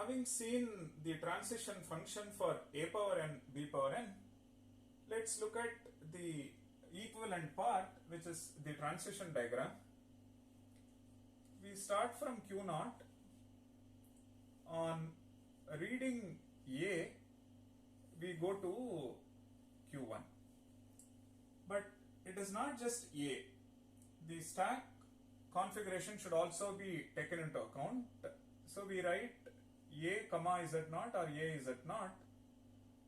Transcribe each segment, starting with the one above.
having seen the transition function for a power n, b power n, let's look at the equivalent part, which is the transition diagram. We start from Q0. On reading A, we go to Q1. But it is not just A. The stack configuration should also be taken into account. So we write A comma Z0 or A Z0,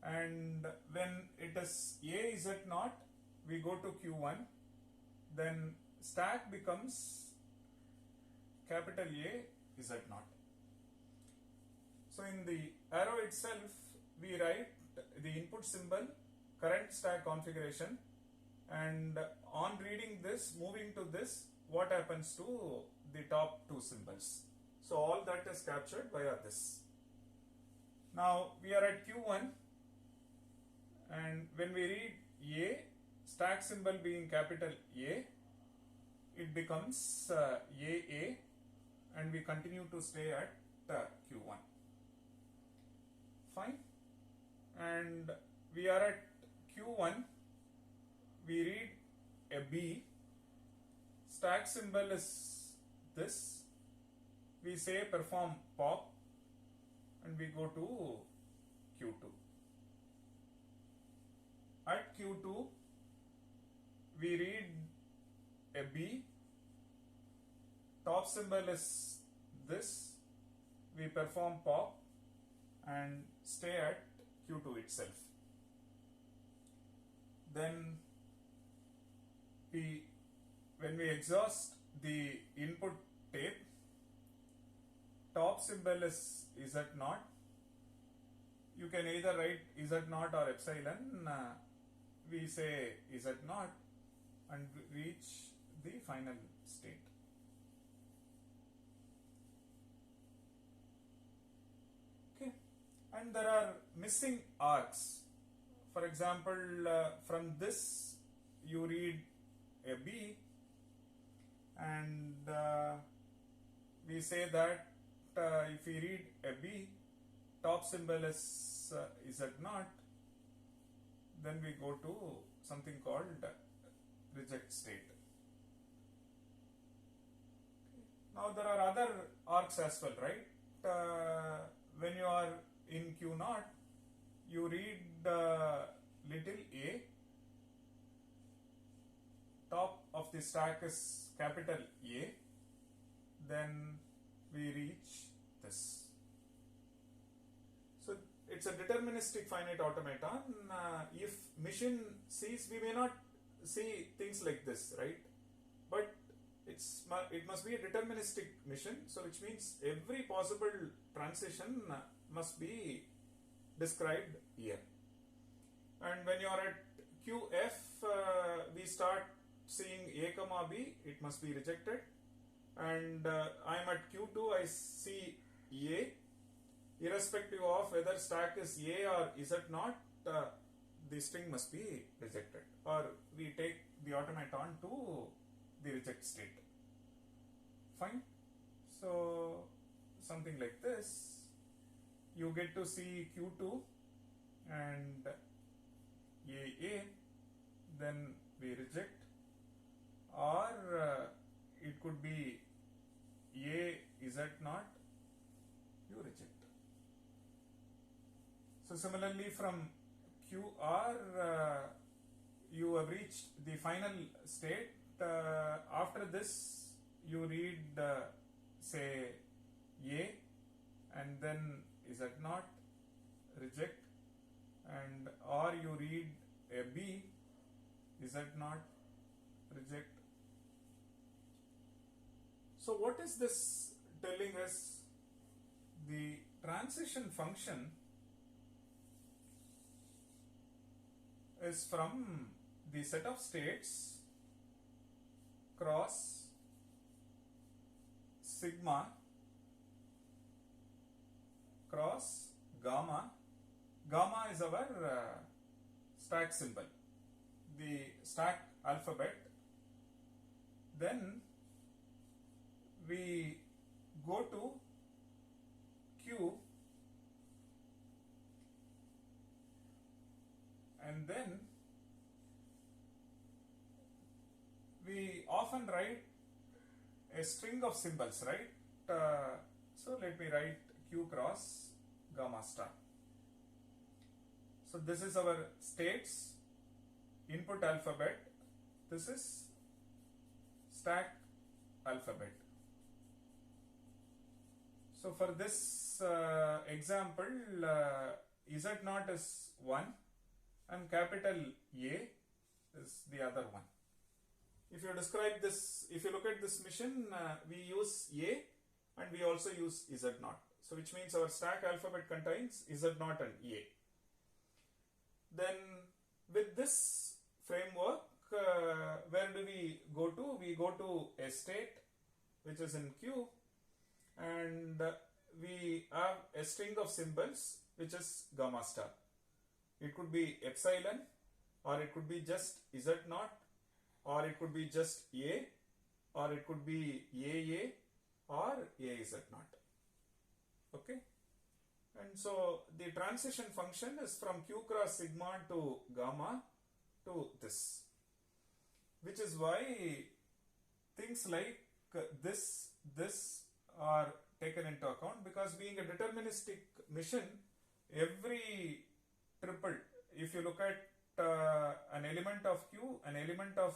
and when it is A Z0, we go to Q1, then stack becomes capital A Z0. So in the arrow itself, we write the input symbol, current stack configuration, and on reading this, moving to this, what happens to the top two symbols. So all that is captured via this. Now we are at Q1, and when we read A, stack symbol being capital A, it becomes AA, and we continue to stay at Q1. Fine. And we are at Q1, we read a B, stack symbol is this, we say perform pop, and we go to Q2. At Q2, we read a B, top symbol is this, we perform pop and stay at Q2 itself. Then when we exhaust the input tape, top symbol is Z0. You can either write Z0 or epsilon. We say Z0 and reach the final state. Okay, and there are missing arcs. For example, from this you read a B, and we say that if we read a B, top symbol is Z0, then we go to something called reject state. Now there are other arcs as well, right? When you are in Q0, you read little a, top of the stack is capital A, then we reach this. So it's a deterministic finite automaton. If machine sees, we may not see things like this, right? But it must be a deterministic machine, so which means every possible transition must be described here. And when you are at QF, we start seeing A comma B, it must be rejected. And I am at Q2, I see A. Irrespective of whether stack is A or Z0, the string must be rejected, or we take the automaton to the reject state. Fine. So something like this, you get to see Q2 and AA, then we reject, or it could be A Z0, you reject. So similarly from QR, you have reached the final state. After this, you read say A, and then Z0, reject, and or you read a B, Z0, reject. So what is this telling us? The transition function is from the set of states cross sigma cross gamma. Gamma is our stack symbol, the stack alphabet. Then we go to Q and then we often write a string of symbols, right? So let me write Q cross gamma star. So this is our states, input alphabet. This is stack alphabet. So for this example, Z0 is 1 and capital A is the other one. If you describe this, if you look at this mission, we use A and we also use Z0. So which means our stack alphabet contains Z0 and A. Then with this framework, where do we go to? We go to a state which is in Q, and we have a string of symbols which is gamma star. It could be epsilon, or it could be just Z0, or it could be just A, or it could be AA or AZ0. Okay. And so the transition function is from Q cross sigma to gamma to this, which is why things like this are taken into account, because being a deterministic mission, every triple, if you look at an element of Q, an element of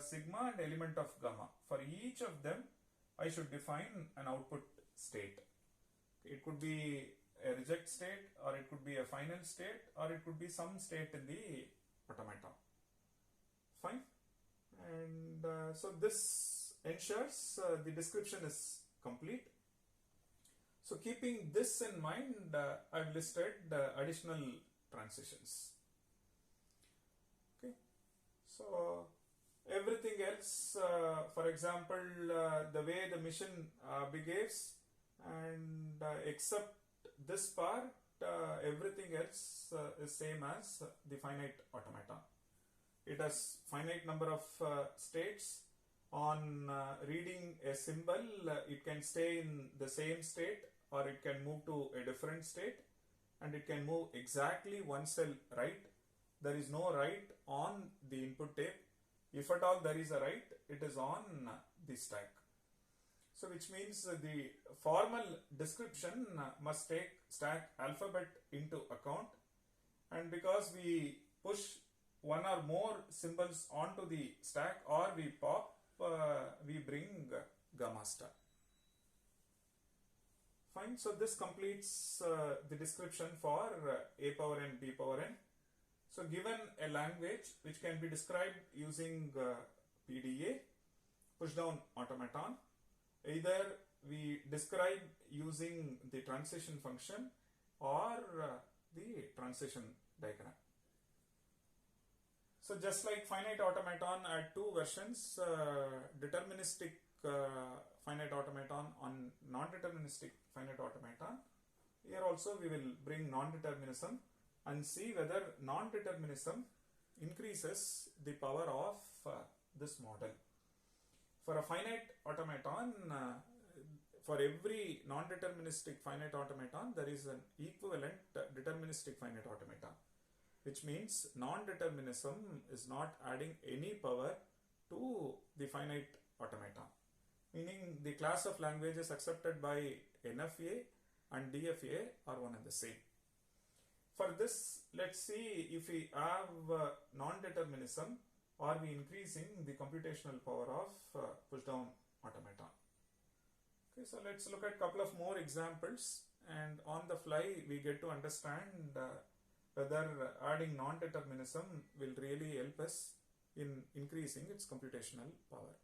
sigma and element of gamma, for each of them I should define an output state. It could be a reject state, or it could be a final state, or it could be some state in the automata. Fine. And so this ensures the description is complete. So keeping this in mind, I've listed additional transitions. Okay. So everything else, for example, the way the mission behaves, and except this part, everything else is same as the finite automata. It has finite number of states. On reading a symbol, it can stay in the same state, or it can move to a different state, and it can move exactly one cell right. There is no write on the input tape. If at all there is a write, it is on the stack. So which means the formal description must take stack alphabet into account, and because we push one or more symbols onto the stack, or we pop, we bring gamma star. Fine. So this completes the description for A power n, B power n. So given a language which can be described using PDA, push down automaton, either we describe using the transition function or the transition diagram. So just like finite automaton had two versions, deterministic finite automaton on non-deterministic finite automaton. Here also we will bring non-determinism and see whether non-determinism increases the power of this model. For a finite automaton, for every non-deterministic finite automaton, there is an equivalent deterministic finite automaton, which means non-determinism is not adding any power to the finite automaton, meaning the class of languages accepted by NFA and DFA are one and the same. For this, let's see if we have non-determinism, are we increasing the computational power of push-down automaton. Okay, so let's look at a couple of more examples, and on the fly we get to understand whether adding non-determinism will really help us in increasing its computational power.